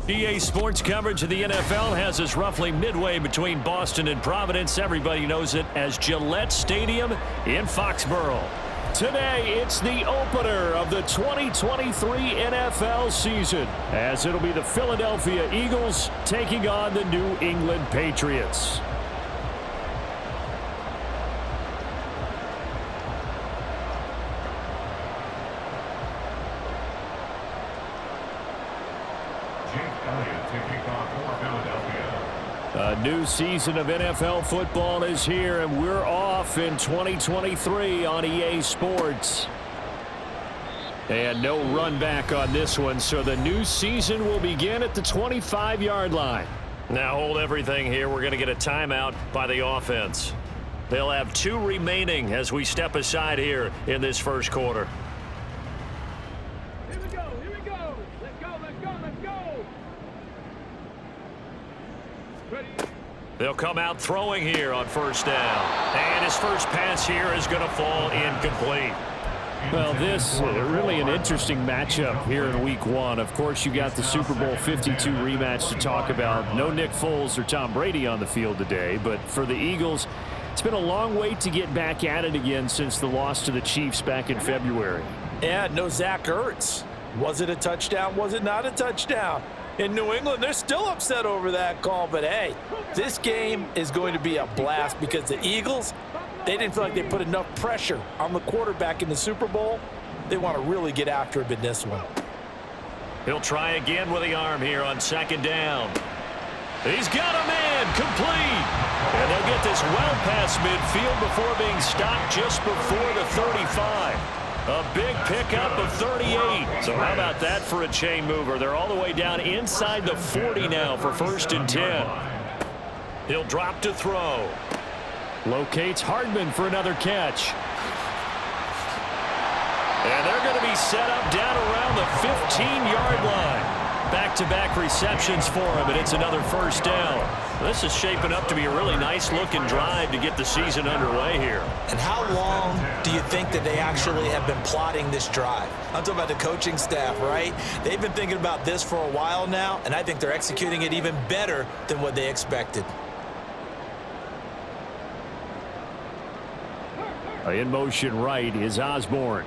EA Sports coverage of the NFL has us roughly midway between Boston and Providence. Everybody knows it as Gillette Stadium in Foxborough. Today, it's the opener of the 2023 NFL season, as it'll be the Philadelphia Eagles taking on the New England Patriots. A new season of NFL football is here, and we're off in 2023 on EA Sports. And no run back on this one, so the new season will begin at the 25-yard line. Now hold everything here. We're going to get a timeout by the offense. They'll have 2 remaining as we step aside here in this first quarter. Here we go. Let's go. Ready. They'll come out throwing here on first down. And his first pass here is going to fall incomplete. Well, this really an interesting matchup here in Week 1. Of course, you got the Super Bowl 52 rematch to talk about. No Nick Foles or Tom Brady on the field today. But for the Eagles, it's been a long wait to get back at it again since the loss to the Chiefs back in February. Yeah, no Zach Ertz. Was it a touchdown? Was it not a touchdown? In New England, they're still upset over that call. But, hey, this game is going to be a blast because the Eagles, they didn't feel like they put enough pressure on the quarterback in the Super Bowl. They want to really get after him in this one. He'll try again with the arm here on second down. He's got a man complete. And they'll get this well past midfield before being stopped just before the 35. A big pickup of 38. So how about that for a chain mover? They're all the way down inside the 40 now for 1st and 10. He'll drop to throw. Locates Hardman for another catch. And they're going to be set up down around the 15-yard line. Back-to-back receptions for him, and it's another first down. This is shaping up to be a really nice-looking drive to get the season underway here. And how long do you think that they actually have been plotting this drive? I'm talking about the coaching staff, right? They've been thinking about this for a while now, and I think they're executing it even better than what they expected. In motion right is Osborne.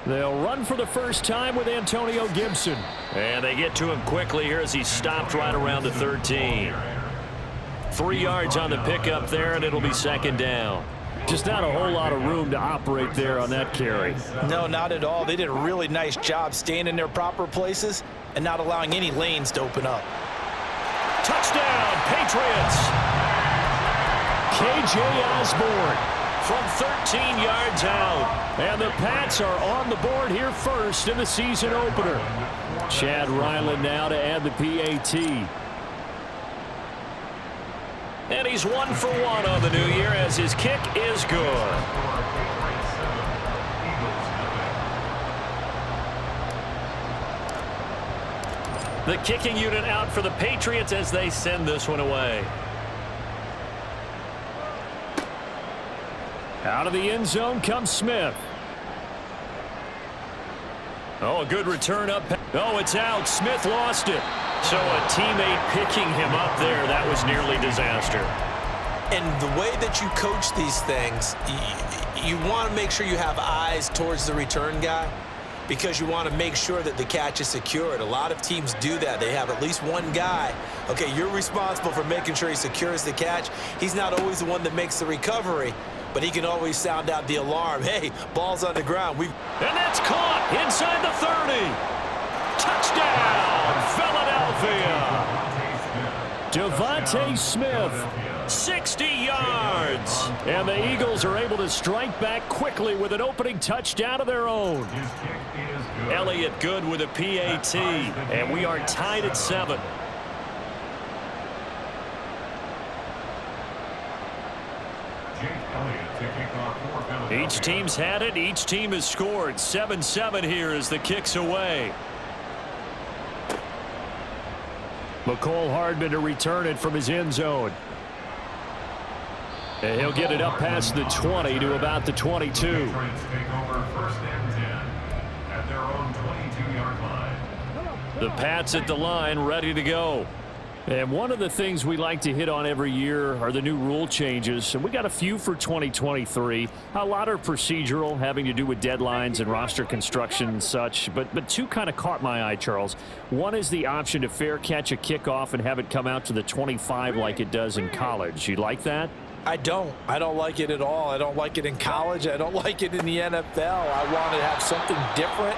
They'll run for the first time with Antonio Gibson. And they get to him quickly here as he's stopped right around the 13. 3 yards on the pickup there, and it'll be second down. Just not a whole lot of room to operate there on that carry. No, not at all. They did a really nice job staying in their proper places and not allowing any lanes to open up. Touchdown, Patriots! K.J. Osborne from 13 yards out. And the Pats are on the board here first in the season opener. Chad Ryland now to add the PAT. And he's 1 for 1 on the new year as his kick is good. The kicking unit out for the Patriots as they send this one away. Out of the end zone comes Smith. Oh, a good return up. Oh, it's out. Smith lost it. So a teammate picking him up there. That was nearly disaster. And the way that you coach these things, you want to make sure you have eyes towards the return guy because you want to make sure that the catch is secured. A lot of teams do that. They have at least one guy. Okay, you're responsible for making sure he secures the catch. He's not always the one that makes the recovery, but he can always sound out the alarm. Hey, ball's on the ground. And that's caught inside the 30. Touchdown, Philadelphia. Devontae Smith, 60 yards. And the Eagles are able to strike back quickly with an opening touchdown of their own. Elliott good with a PAT, and we are tied at 7. Each team's had it. Each team has scored. 7-7 here as the kick's away. McCole Hardman to return it from his end zone. And he'll get it up past the 20 to about the 22. The Pats at the line, ready to go. And one of the things we like to hit on every year are the new rule changes. And we got a few for 2023. A lot are procedural, having to do with deadlines and roster construction and such. But two kind of caught my eye, Charles. One is the option to fair catch a kickoff and have it come out to the 25 like it does in college. You like that? I don't like it at all. I don't like it in college. I don't like it in the NFL. I wanted to have something different,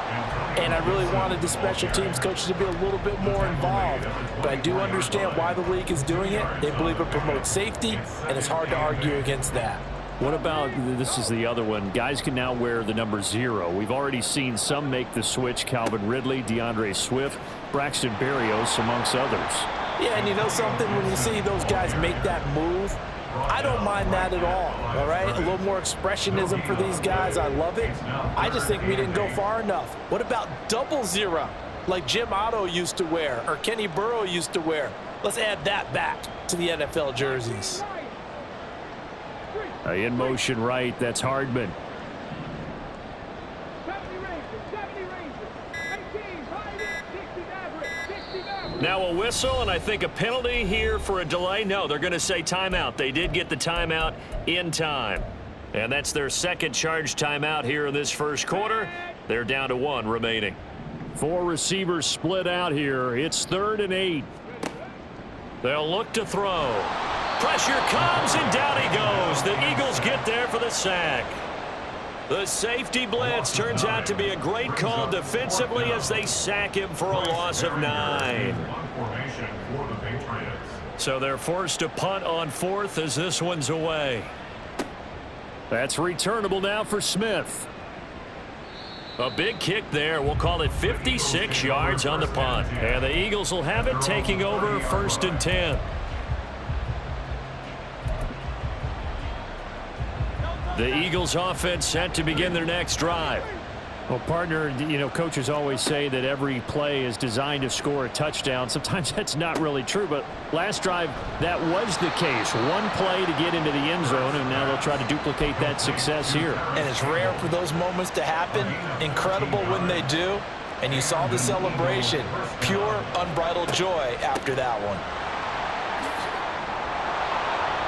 and I really wanted the special teams coaches to be a little bit more involved. But I do understand why the league is doing it. They believe it promotes safety, and it's hard to argue against that. What about, this is the other one, guys can now wear the number 0. We've already seen some make the switch, Calvin Ridley, DeAndre Swift, Braxton Berrios, amongst others. Yeah, and you know something, when you see those guys make that move, I don't mind that at all right? A little more expressionism for these guys. I love it. I just think we didn't go far enough. What about 00, like Jim Otto used to wear or Kenny Burrow used to wear? Let's add that back to the NFL jerseys. In motion right, that's Hardman. Now a whistle, and I think a penalty here for a delay. No, they're going to say timeout. They did get the timeout in time. And that's their second charge timeout here in this first quarter. They're down to 1 remaining. 4 receivers split out here. It's 3rd and 8. They'll look to throw. Pressure comes, and down he goes. The Eagles get there for the sack. The safety blitz turns out to be a great call defensively as they sack him for a loss of 9. So they're forced to punt on 4th as this one's away. That's returnable now for Smith. A big kick there. We'll call it 56 yards on the punt. And the Eagles will have it, taking over 1st and 10. The Eagles offense set to begin their next drive. Well, partner, you know, coaches always say that every play is designed to score a touchdown. Sometimes that's not really true, but last drive, that was the case. One play to get into the end zone, and now they'll try to duplicate that success here. And it's rare for those moments to happen. Incredible when they do. And you saw the celebration. Pure, unbridled joy after that one.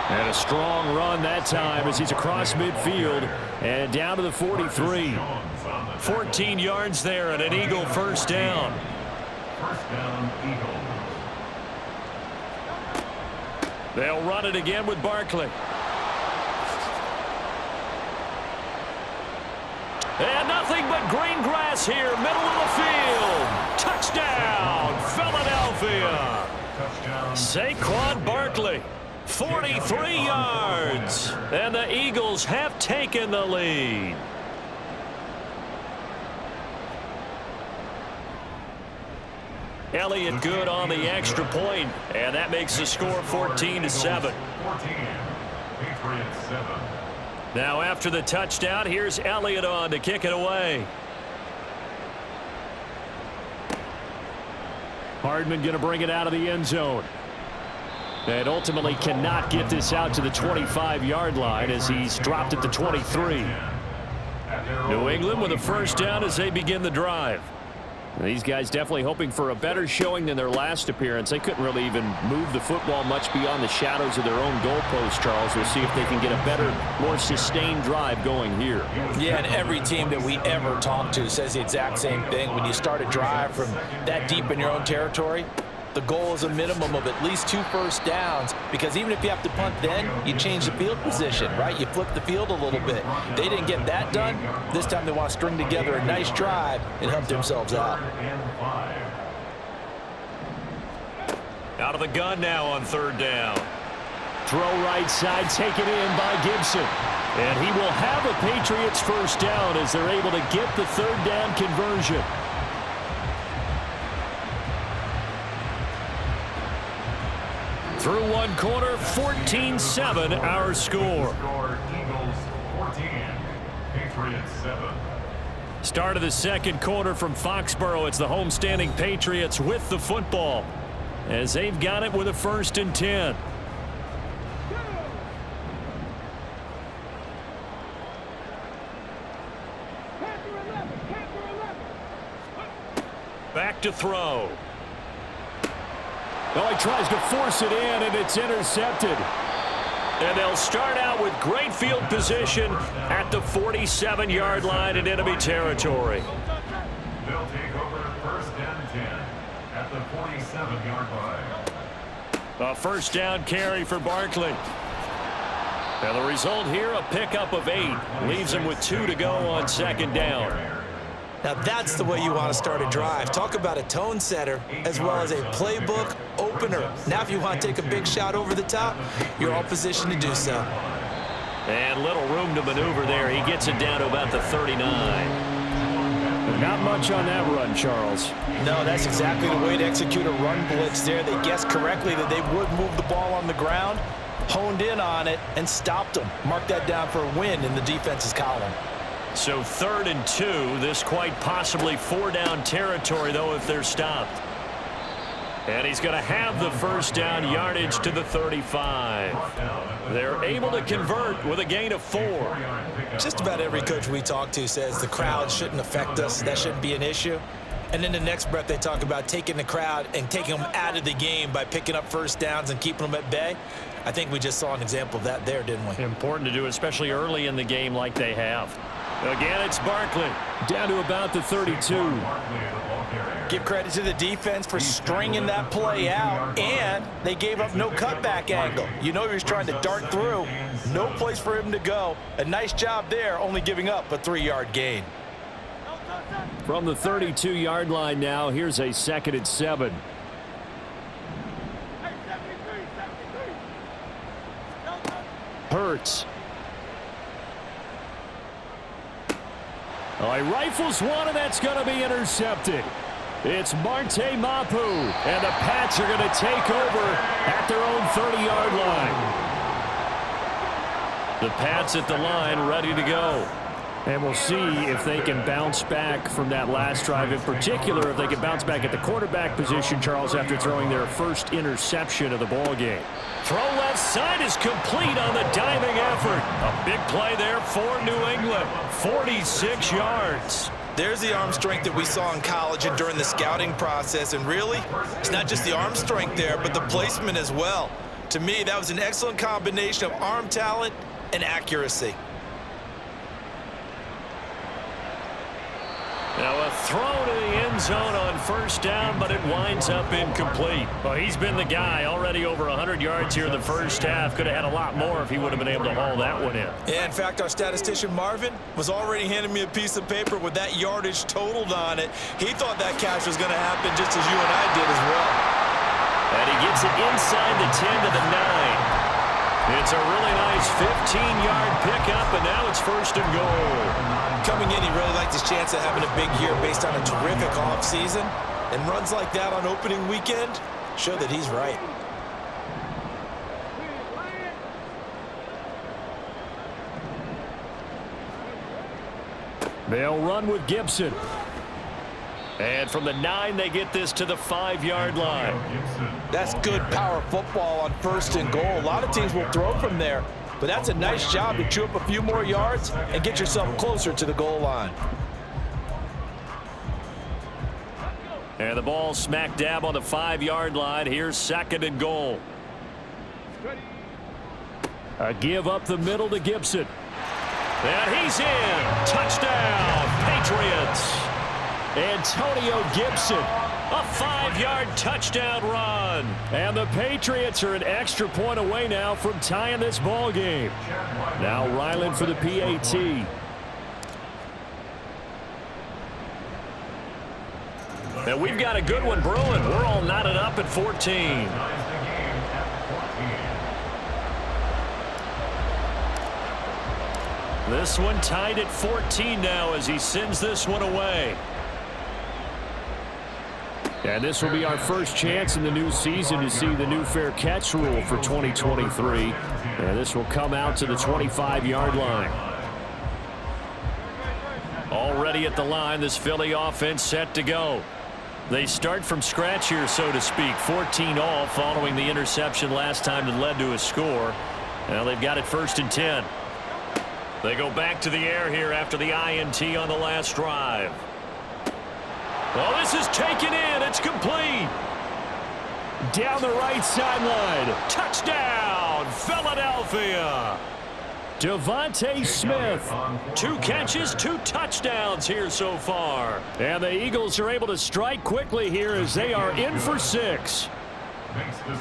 And a strong run that time as he's across midfield and down to the 43. 14 yards there and an Eagle first down. They'll run it again with Barkley. And nothing but green grass here, middle of the field. Touchdown, Philadelphia. Saquon Barkley. 43 yards, and the Eagles have taken the lead. Elliott good on the extra point, and that makes the score 14-7. Now after the touchdown, here's Elliott on to kick it away. Hardman going to bring it out of the end zone. And ultimately cannot get this out to the 25-yard line as he's dropped at the 23. New England with a first down as they begin the drive. These guys definitely hoping for a better showing than their last appearance. They couldn't really even move the football much beyond the shadows of their own goalpost, Charles. We'll see if they can get a better, more sustained drive going here. Yeah, and every team that we ever talk to says the exact same thing. When you start a drive from that deep in your own territory, the goal is a minimum of at least 2 first downs, because even if you have to punt then, you change the field position, right? You flip the field a little bit. They didn't get that done. This time they want to string together a nice drive and help themselves out. Out of the gun now on 3rd down. Throw right side, taken in by Gibson. And he will have a Patriots first down as they're able to get the 3rd down conversion. Through one quarter, 14-7 our score. Eagles 14, Patriots 7. Start of the second quarter from Foxborough. It's the homestanding Patriots with the football as they've got it with a 1st and 10. Back to throw. Well, he tries to force it in, and it's intercepted. And they'll start out with great field position at the 47-yard line in enemy territory. They'll take over first and 10 at the 47-yard line. A first down carry for Barkley. And the result here, a pickup of 8. Leaves him with 2 to go on second down. Now that's the way you want to start a drive. Talk about a tone setter as well as a playbook opener. Now if you want to take a big shot over the top, you're all positioned to do so. And little room to maneuver there. He gets it down to about the 39. Not much on that run, Charles. No, that's exactly the way to execute a run blitz there. They guessed correctly that they would move the ball on the ground, honed in on it, and stopped them. Mark that down for a win in the defense's column. So 3rd and 2. This quite possibly 4-down territory, though, if they're stopped. And he's going to have the first down, yardage to the 35. They're able to convert with a gain of 4. Just about every coach we talk to says the crowd shouldn't affect us. That shouldn't be an issue. And in the next breath, they talk about taking the crowd and taking them out of the game by picking up first downs and keeping them at bay. I think we just saw an example of that there, didn't we? Important to do, especially early in the game like they have. Again, it's Barkley. Down to about the 32. Give credit to the defense for stringing that play out, and they gave up no cutback angle. You know he was trying to dart through. No place for him to go. A nice job there, only giving up a 3-yard gain. From the 32-yard line now, here's a 2nd and 7. Hurts. Oh, he rifles one, and that's going to be intercepted. It's Marte Mapu, and the Pats are going to take over at their own 30-yard line. The Pats at the line, ready to go. And we'll see if they can bounce back from that last drive. In particular, if they can bounce back at the quarterback position, Charles, after throwing their first interception of the ball game. Throw left side is complete on the diving effort. A big play there for New England. 46 yards. There's the arm strength that we saw in college and during the scouting process. And really, it's not just the arm strength there, but the placement as well. To me, that was an excellent combination of arm talent and accuracy. Now a throw to the end zone on first down, but it winds up incomplete. Well, he's been the guy already over 100 yards here in the first half. Could have had a lot more if he would have been able to haul that one in. Yeah, in fact, our statistician Marvin was already handing me a piece of paper with that yardage totaled on it. He thought that catch was going to happen just as you and I did as well. And he gets it inside the 10 to the 9. It's a really nice 15-yard pickup, and now it's first and goal. Coming in, he really liked his chance of having a big year based on a terrific offseason. And runs like that on opening weekend show that he's right. They'll run with Gibson. And from the 9, they get this to the 5-yard line. That's good power football on first and goal. A lot of teams will throw from there, but that's a nice job to chew up a few more yards and get yourself closer to the goal line. And the ball smack dab on the 5-yard line. Here's second and goal. A give up the middle to Gibson. And he's in. Touchdown, Patriots. Antonio Gibson. A 5-yard touchdown run. And the Patriots are an extra point away now from tying this ball game. Now Ryland for the PAT. And we've got a good one brewing. We're all knotted up at 14. This one tied at 14 now as he sends this one away. And this will be our first chance in the new season to see the new fair catch rule for 2023. And this will come out to the 25-yard line. Already at the line, this Philly offense set to go. They start from scratch here, so to speak. 14 all following the interception last time that led to a score. Now they've got it first and 10. They go back to the air here after the INT on the last drive. Oh, this is taken in. It's complete. Down the right sideline. Touchdown, Philadelphia. Devontae Smith. 2 catches, 2 touchdowns here so far. And the Eagles are able to strike quickly here as they are in for 6.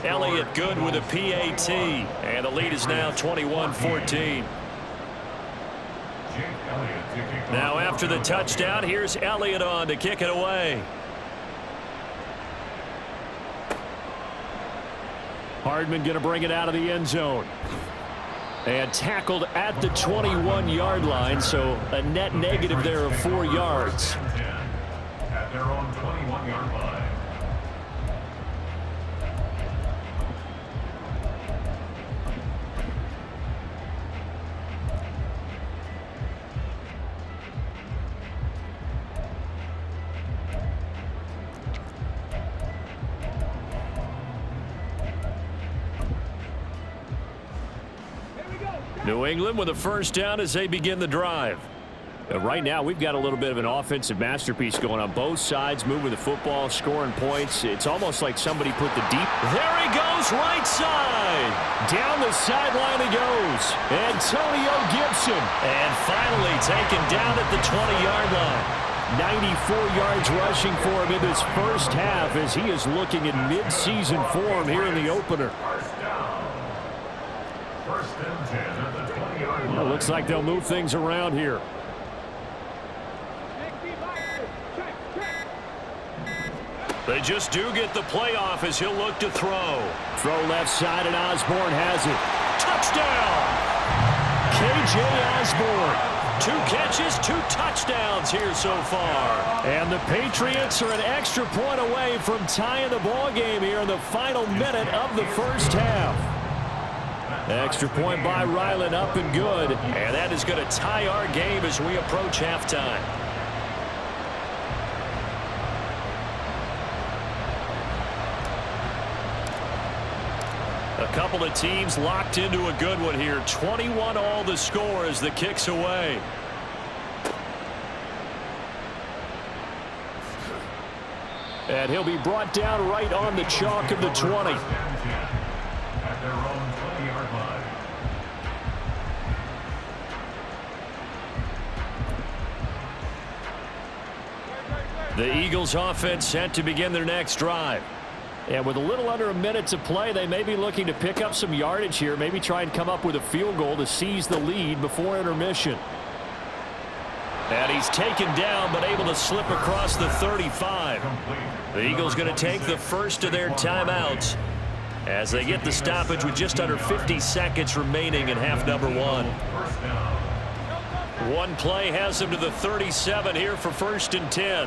Elliott good with a PAT. And the lead is now 21-14. Now after the touchdown, here's Elliott on to kick it away. Hardman going to bring it out of the end zone. And tackled at the 21-yard line, so a net negative there of 4 yards. At their own 21-yard line. New England with a first down as they begin the drive. Right now, we've got a little bit of an offensive masterpiece going on. Both sides moving the football, scoring points. It's almost like somebody put the deep. There he goes, right side. Down the sideline he goes. Antonio Gibson. And finally taken down at the 20-yard line. 94 yards rushing for him in this first half as he is looking in mid-season form here in the opener. First and 10 at the 20-yard line. Well, looks like they'll move things around here. They just do get the playoff as he'll look to throw. Throw left side, and Osborne has it. Touchdown! K.J. Osborne. 2 catches, 2 touchdowns here so far. And the Patriots are an extra point away from tying the ball game here in the final minute of the first half. Extra point by Ryland, up and good. And that is going to tie our game as we approach halftime. A couple of teams locked into a good one here. 21-all the score as the kick's away. And he'll be brought down right on the chalk of the 20. At their own 20-yard line. The Eagles offense set to begin their next drive. And with a little under a minute to play, they may be looking to pick up some yardage here, maybe try and come up with a field goal to seize the lead before intermission. And he's taken down but able to slip across the 35. The Eagles going to take the first of their timeouts as they get the stoppage with just under 50 seconds remaining in half number 1. One play has them to the 37 here for first and 10.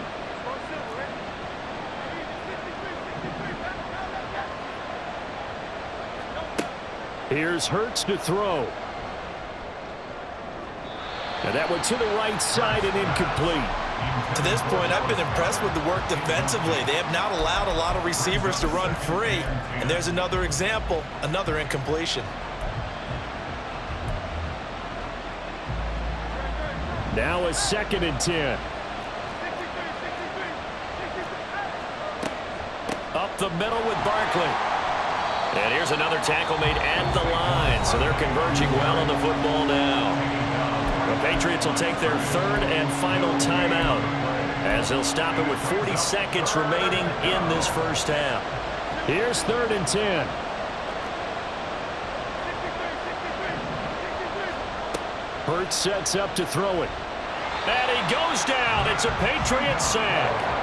Here's Hurts to throw. And that one to the right side and incomplete. To this point, I've been impressed with the work defensively. They have not allowed a lot of receivers to run free. And there's another example, another incompletion. Now a second and 10. Up the middle with Barkley. And here's another tackle made at the line. So they're converging well on the football now. The Patriots will take their third and final timeout as they'll stop it with 40 seconds remaining in this first half. Here's third and 10. Hurts sets up to throw it. And he goes down. It's a Patriots sack.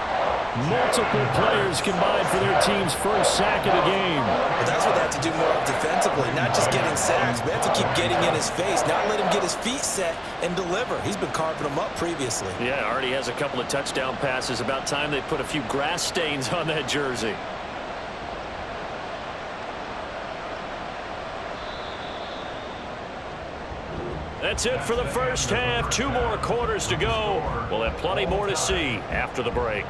Multiple players combined for their team's first sack of the game. Well, that's what they have to do more of defensively, not just getting sacks. We have to keep getting in his face, not let him get his feet set and deliver. He's been carving them up previously. Yeah, already has a couple of touchdown passes. About time they put a few grass stains on that jersey. That's it for the first half. 2 more quarters to go. We'll have plenty more to see after the break.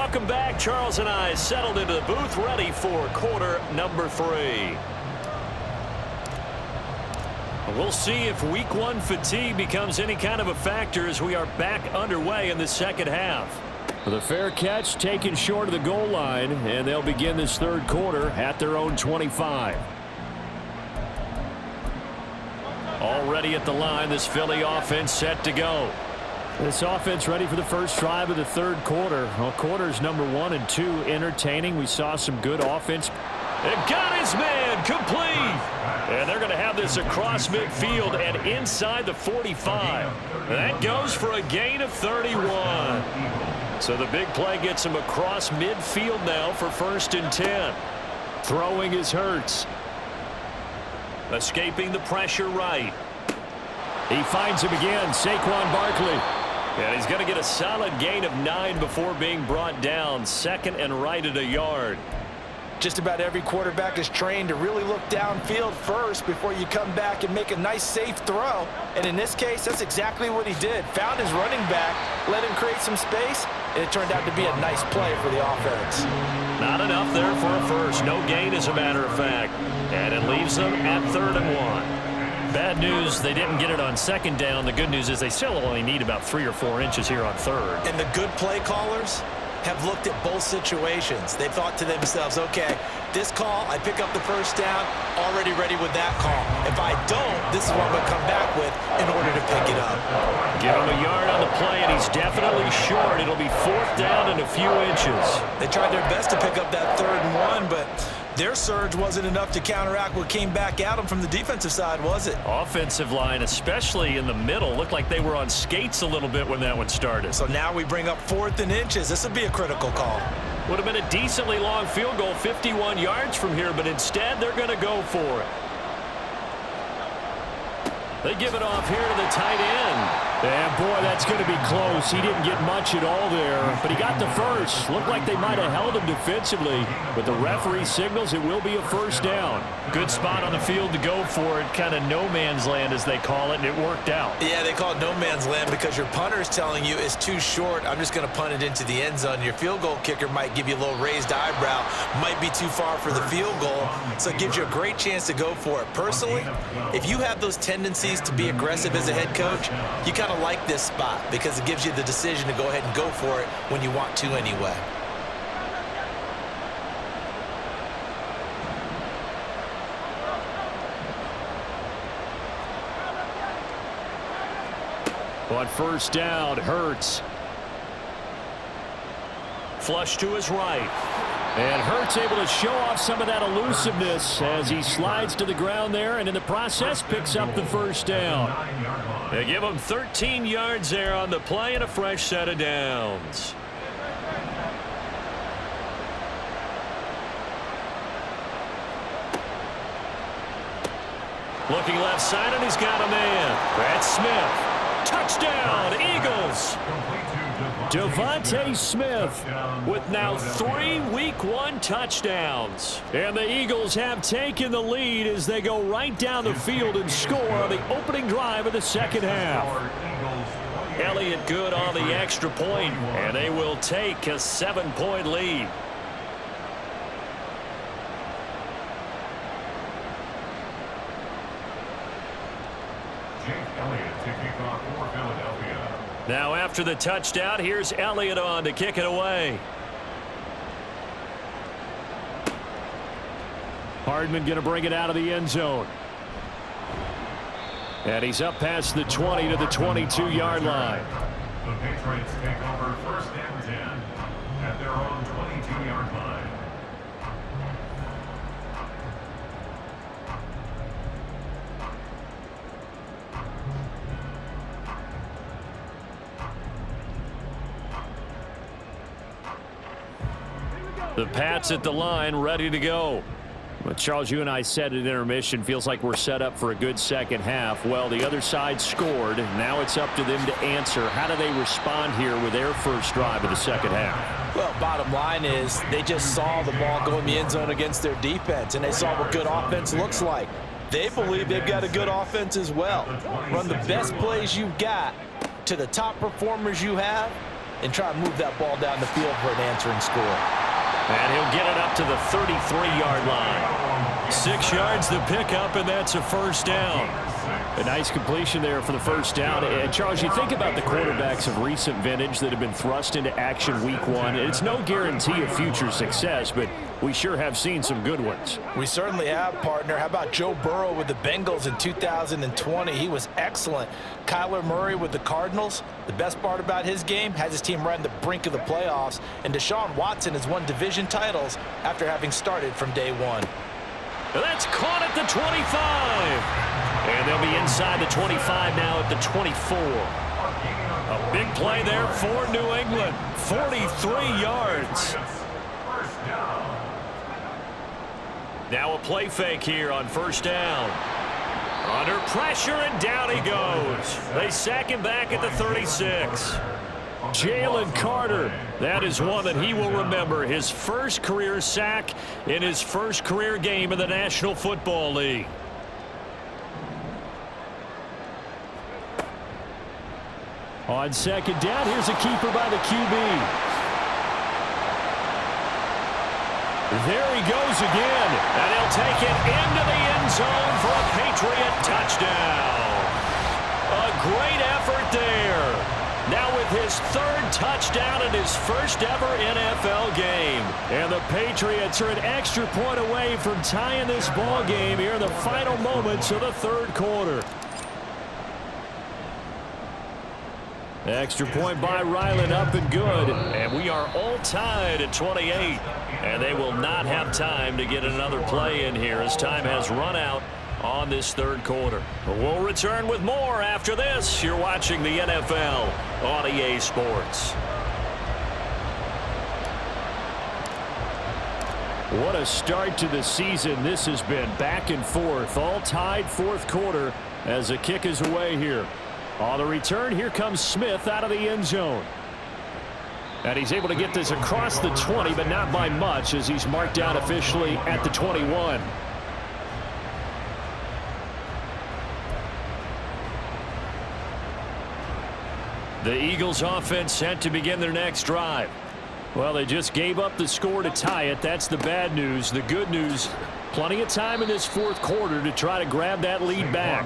Welcome back. Charles and I settled into the booth, ready for quarter number 3. We'll see if week 1 fatigue becomes any kind of a factor as we are back underway in the second half. The fair catch taken short of the goal line, and they'll begin this third quarter at their own 25. Already at the line, this Philly offense set to go. This offense ready for the first drive of the third quarter. Well, quarters number 1 and 2 entertaining. We saw some good offense. It got his man complete. And they're going to have this across midfield and inside the 45. That goes for a gain of 31. So the big play gets him across midfield now for 1st and 10. Throwing is Hurts. Escaping the pressure right. He finds him again, Saquon Barkley. And he's going to get a solid gain of 9 before being brought down. 2nd and right at a yard. Just about every quarterback is trained to really look downfield first before you come back and make a nice, safe throw. And in this case, that's exactly what he did. Found his running back, let him create some space, and it turned out to be a nice play for the offense. Not enough there for a first. No gain, as a matter of fact. And it leaves them at 3rd and 1. Bad news, they didn't get it on 2nd down. The good news is they still only need about 3 or 4 inches here on 3rd. And the good play callers have looked at both situations. They thought to themselves, okay, this call, I pick up the first down, already ready with that call. If I don't, this is what I'm going to come back with in order to pick it up. Give him a yard on the play, and he's definitely short. It'll be 4th down and a few inches. They tried their best to pick up that 3rd and 1, but their surge wasn't enough to counteract what came back at them from the defensive side, was it? Offensive line, especially in the middle, looked like they were on skates a little bit when that one started. So now we bring up 4th and inches. This would be a critical call. Would have been a decently long field goal, 51 yards from here, but instead they're going to go for it. They give it off here to the tight end. And boy, that's going to be close. He didn't get much at all there, but he got the first. Looked like they might have held him defensively, but the referee signals it will be a 1st down. Good spot on the field to go for it, kind of no man's land as they call it, and it worked out. Yeah, they call it no man's land because your punter is telling you it's too short. I'm just going to punt it into the end zone. Your field goal kicker might give you a little raised eyebrow, might be too far for the field goal, so it gives you a great chance to go for it. Personally, if you have those tendencies to be aggressive as a head coach, you kind of like this spot because it gives you the decision to go ahead and go for it when you want to anyway. On 1st down, Hurts. Flush to his right. And Hurts able to show off some of that elusiveness as he slides to the ground there, and in the process picks up the 1st down. They give him 13 yards there on the play and a fresh set of downs. Looking left side, and he's got a man. That's Smith. Touchdown, Eagles. Devontae Smith with now 3 Week 1 touchdowns. And the Eagles have taken the lead as they go right down the field and score on the opening drive of the second half. Elliott good on the extra point, and they will take a 7-point lead. Now after the touchdown, here's Elliott on to kick it away. Hardman going to bring it out of the end zone. And he's up past the 20 to the 22-yard line. The Patriots take over 1st and 10 at their own 22-yard line. The Pats at the line, ready to go. Well, Charles, you and I said at intermission, feels like we're set up for a good second half. Well, the other side scored. Now it's up to them to answer. How do they respond here with their first drive of the second half? Well, bottom line is they just saw the ball go in the end zone against their defense, and they saw what good offense looks like. They believe they've got a good offense as well. Run the best plays you've got to the top performers you have, and try and move that ball down the field for an answering score. And he'll get it up to the 33-yard line. 6 yards to pick up, and that's a first down. A nice completion there for the first down. And Charles, you think about the quarterbacks of recent vintage that have been thrust into action week 1. It's no guarantee of future success, but we sure have seen some good ones. We certainly have, partner. How about Joe Burrow with the Bengals in 2020? He was excellent. Kyler Murray with the Cardinals. The best part about his game has his team right on the brink of the playoffs. And Deshaun Watson has won division titles after having started from day 1. That's caught at the 25. And they'll be inside the 25 now at the 24. A big play there for New England. 43 yards. Now a play fake here on first down. Under pressure, and down he goes. They sack him back at the 36. Jalen Carter, that is one that he will remember. His first career sack in his first career game in the National Football League. On second down, here's a keeper by the QB. There he goes again, and he'll take it into the end zone for a Patriot touchdown. A great effort there. Now with his 3rd touchdown in his first ever NFL game. And the Patriots are an extra point away from tying this ball game here in the final moments of the 3rd quarter. Extra point by Ryland, up and good. And we are all tied at 28. And they will not have time to get another play in here as time has run out on this 3rd quarter. We'll return with more after this. You're watching the NFL on EA Sports. What a start to the season this has been. Back and forth, all tied 4th quarter as the kick is away here. On the return, here comes Smith out of the end zone. And he's able to get this across the 20, but not by much as he's marked down officially at the 21. The Eagles offense set to begin their next drive. Well, they just gave up the score to tie it. That's the bad news. The good news, plenty of time in this 4th quarter to try to grab that lead back.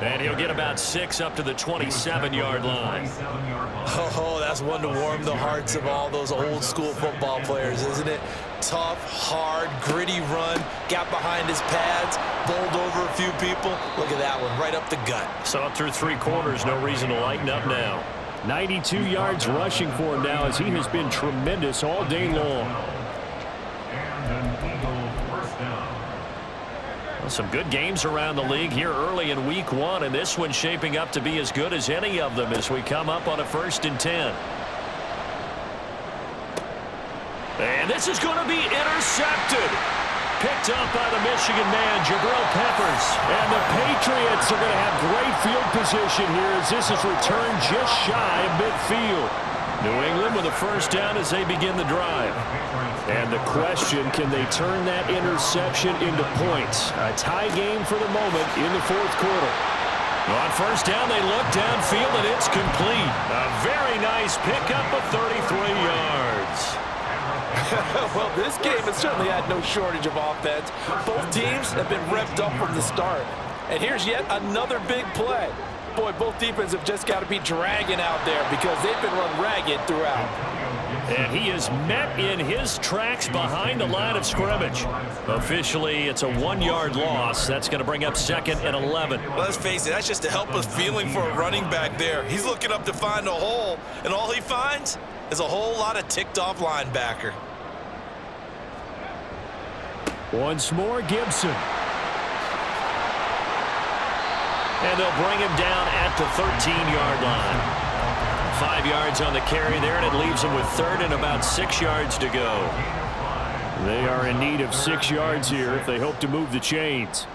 And he'll get about 6 up to the 27-yard line. Oh, that's one to warm the hearts of all those old school football players, isn't it? Tough, hard, gritty run, got behind his pads, bowled over a few people. Look at that one, right up the gut. Saw through 3 quarters, no reason to lighten up now. 92 yards rushing for him now as he has been tremendous all day long. Well, some good games around the league here early in week 1, and this one's shaping up to be as good as any of them as we come up on a 1st and 10. And this is going to be intercepted. Picked up by the Michigan man, Jabril Peppers. And the Patriots are going to have great field position here as this is returned just shy of midfield. New England with a first down as they begin the drive. And the question, can they turn that interception into points? A tie game for the moment in the 4th quarter. On first down, they look downfield, and it's complete. A very nice pickup of 33 yards. Well, this game has certainly had no shortage of offense. Both teams have been revved up from the start. And here's yet another big play. Boy, both defenses have just got to be dragging out there because they've been run ragged throughout. And he is met in his tracks behind the line of scrimmage. Officially, it's a 1-yard loss. That's going to bring up 2nd and 11. Well, let's face it, that's just a helpless feeling for a running back there. He's looking up to find a hole, and all he finds is a whole lot of ticked-off linebacker. Once more, Gibson. And they'll bring him down at the 13-yard line. 5 yards on the carry there, and it leaves him with 3rd and about 6 yards to go. They are in need of 6 yards here if they hope to move the chains.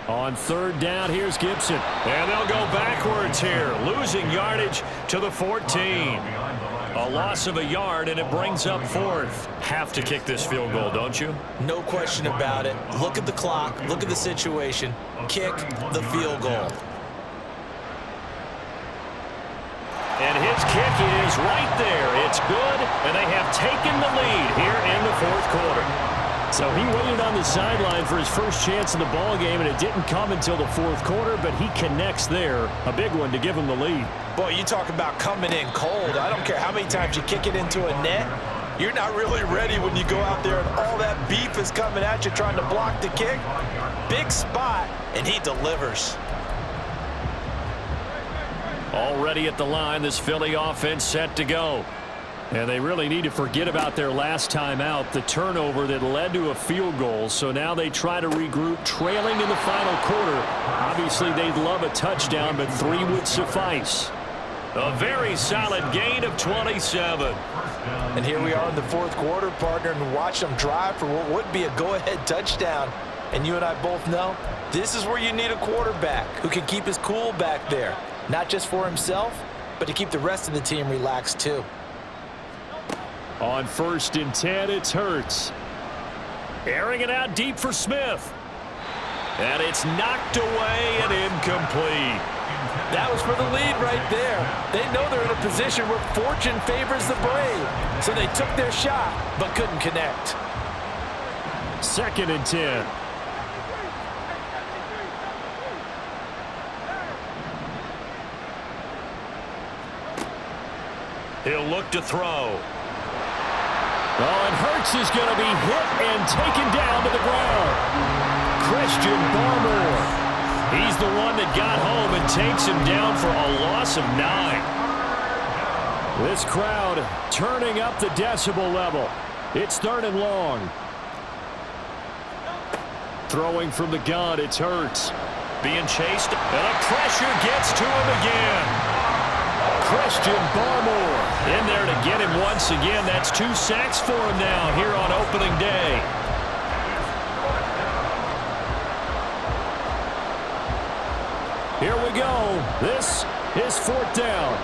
On 3rd down, here's Gibson. And they'll go backwards here, losing yardage to the 14. A loss of a yard, and it brings up 4th. Have to kick this field goal, don't you? No question about it. Look at the clock. Look at the situation. Kick the field goal. And his kick is right there. It's good, and they have taken the lead here in the fourth quarter. So he waited on the sideline for his first chance in the ball game, and it didn't come until the fourth quarter, but he connects there. A big one to give him the lead. Boy, you talk about coming in cold. I don't care how many times you kick it into a net. You're not really ready when you go out there and all that beef is coming at you trying to block the kick. Big spot, and he delivers. Already at the line, this Philly offense set to go. And they really need to forget about their last time out, the turnover that led to a field goal. So now they try to regroup, trailing in the final quarter. Obviously, they'd love a touchdown, but 3 would suffice. A very solid gain of 27. And here we are in the fourth quarter, partner, and watch them drive for what would be a go-ahead touchdown. And you and I both know this is where you need a quarterback who can keep his cool back there. Not just for himself, but to keep the rest of the team relaxed too. On 1st and 10, it's Hurts. Airing it out deep for Smith. And it's knocked away and incomplete. That was for the lead right there. They know they're in a position where fortune favors the brave. So they took their shot, but couldn't connect. 2nd and 10. He'll look to throw. Oh, and Hurts is going to be hit and taken down to the ground. Christian Barmore. He's the one that got home and takes him down for a loss of 9. This crowd turning up the decibel level. It's 3rd and long. Throwing from the gun, it's Hurts. Being chased, and a pressure gets to him again. Christian Barmore in there to get him once again. That's 2 sacks for him now here on opening day. Here we go. This is 4th down.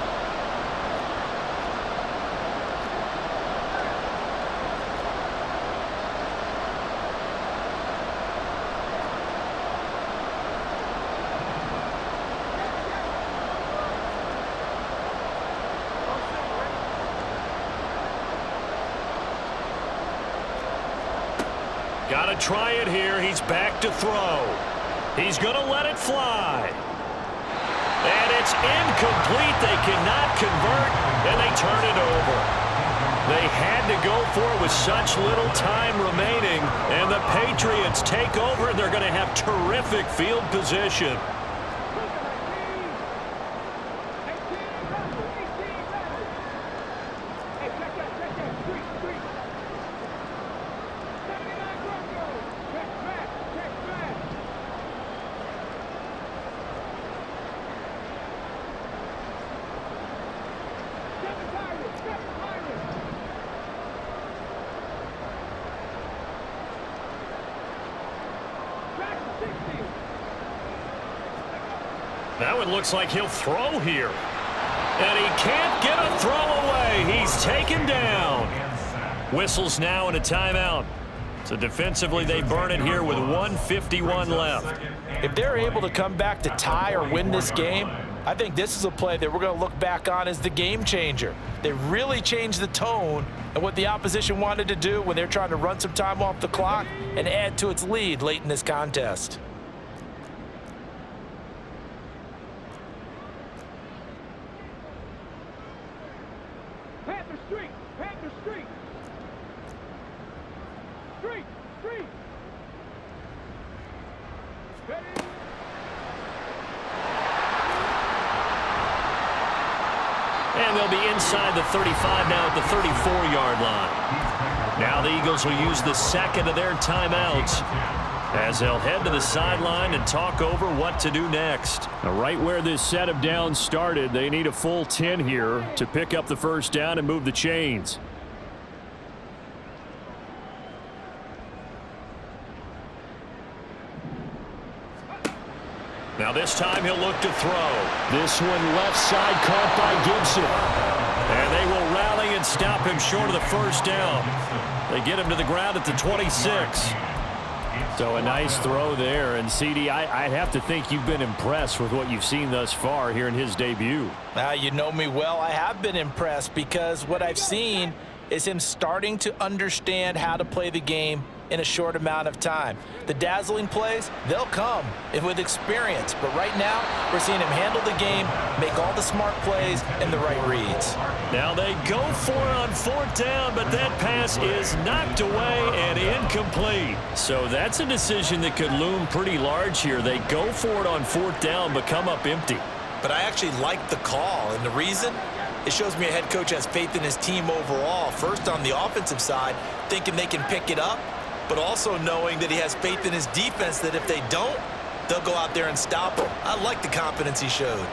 Got to try it here. He's back to throw. He's going to let it fly. And it's incomplete. They cannot convert, and they turn it over. They had to go for it with such little time remaining, and the Patriots take over. They're going to have terrific field position. Now it looks like he'll throw here. And he can't get a throw away. He's taken down. Whistles now and a timeout. So defensively, they burn it here with 1:51 left. If they're able to come back to tie or win this game, I think this is a play that we're going to look back on as the game changer. They really changed the tone and what the opposition wanted to do when they're trying to run some time off the clock and add to its lead late in this contest. And they'll be inside the 35 now at the 34-yard line. Now the Eagles will use the second of their timeouts as they'll head to the sideline and talk over what to do next. Now, right where this set of downs started, they need a full 10 here to pick up the first down and move the chains. Now this time he'll look to throw. This one left side caught by Gibson. And they will rally and stop him short of the first down. They get him to the ground at the 26. So a nice throw there. And, CD, I'd have to think you've been impressed with what you've seen thus far here in his debut. Now, you know me well. I have been impressed because what I've seen is him starting to understand how to play the game in a short amount of time. The dazzling plays, they'll come with experience. But right now, we're seeing him handle the game, make all the smart plays, and the right reads. Now they go for it on 4th down, but that pass is knocked away and incomplete. So that's a decision that could loom pretty large here. They go for it on 4th down, but come up empty. But I actually like the call, and the reason? It shows me a head coach has faith in his team overall. First, on the offensive side, thinking they can pick it up, but also knowing that he has faith in his defense that if they don't, they'll go out there and stop him. I like the confidence he showed.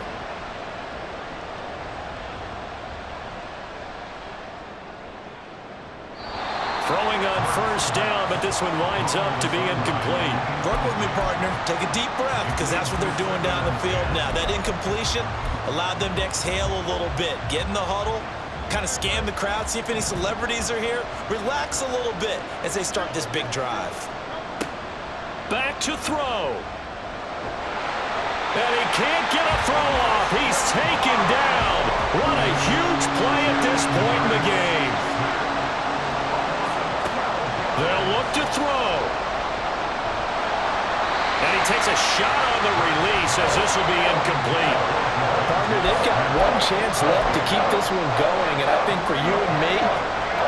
Throwing on 1st down, but this one winds up to be incomplete. Work with me, partner. Take a deep breath, because that's what they're doing down the field now. That incompletion allowed them to exhale a little bit. Get in the huddle, kind of scan the crowd, see if any celebrities are here. Relax a little bit as they start this big drive. Back to throw. And he can't get a throw off. He's taken down. What a huge play at this point in the game. They'll look to throw. And he takes a shot on the release as this will be incomplete. Partner, they've got one chance left to keep this one going, and I think for you and me,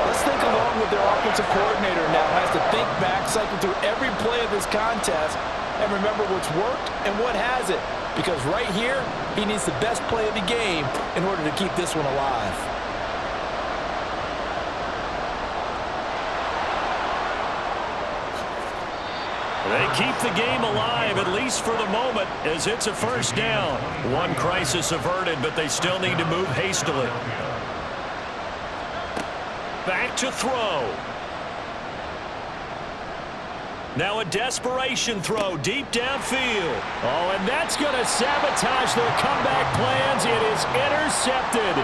let's think along with their offensive coordinator now has to think back, cycle through every play of this contest, and remember what's worked and what hasn't. Because right here, he needs the best play of the game in order to keep this one alive. They keep the game alive, at least for the moment, as it's a 1st down. One crisis averted, but they still need to move hastily. Back to throw. Now a desperation throw deep downfield. Oh, and that's going to sabotage their comeback plans. It is intercepted.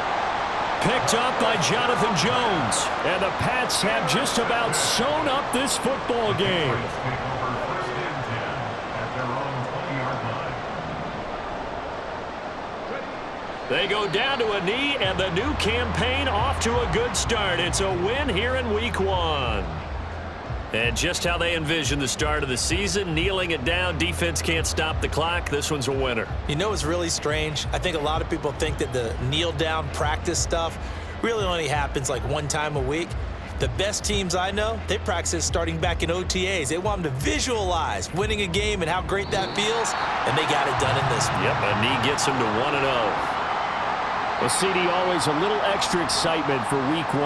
Picked up by Jonathan Jones. And the Pats have just about sewn up this football game. They go down to a knee, and the new campaign off to a good start. It's a win here in Week 1. And just how they envision the start of the season, kneeling it down, defense can't stop the clock. This one's a winner. You know what's really strange? I think a lot of people think that the kneel-down practice stuff really only happens like one time a week. The best teams I know, they practice starting back in OTAs. They want them to visualize winning a game and how great that feels, and they got it done in this one. Yep, a knee gets them to 1-0. Well, CD, always a little extra excitement for Week 1.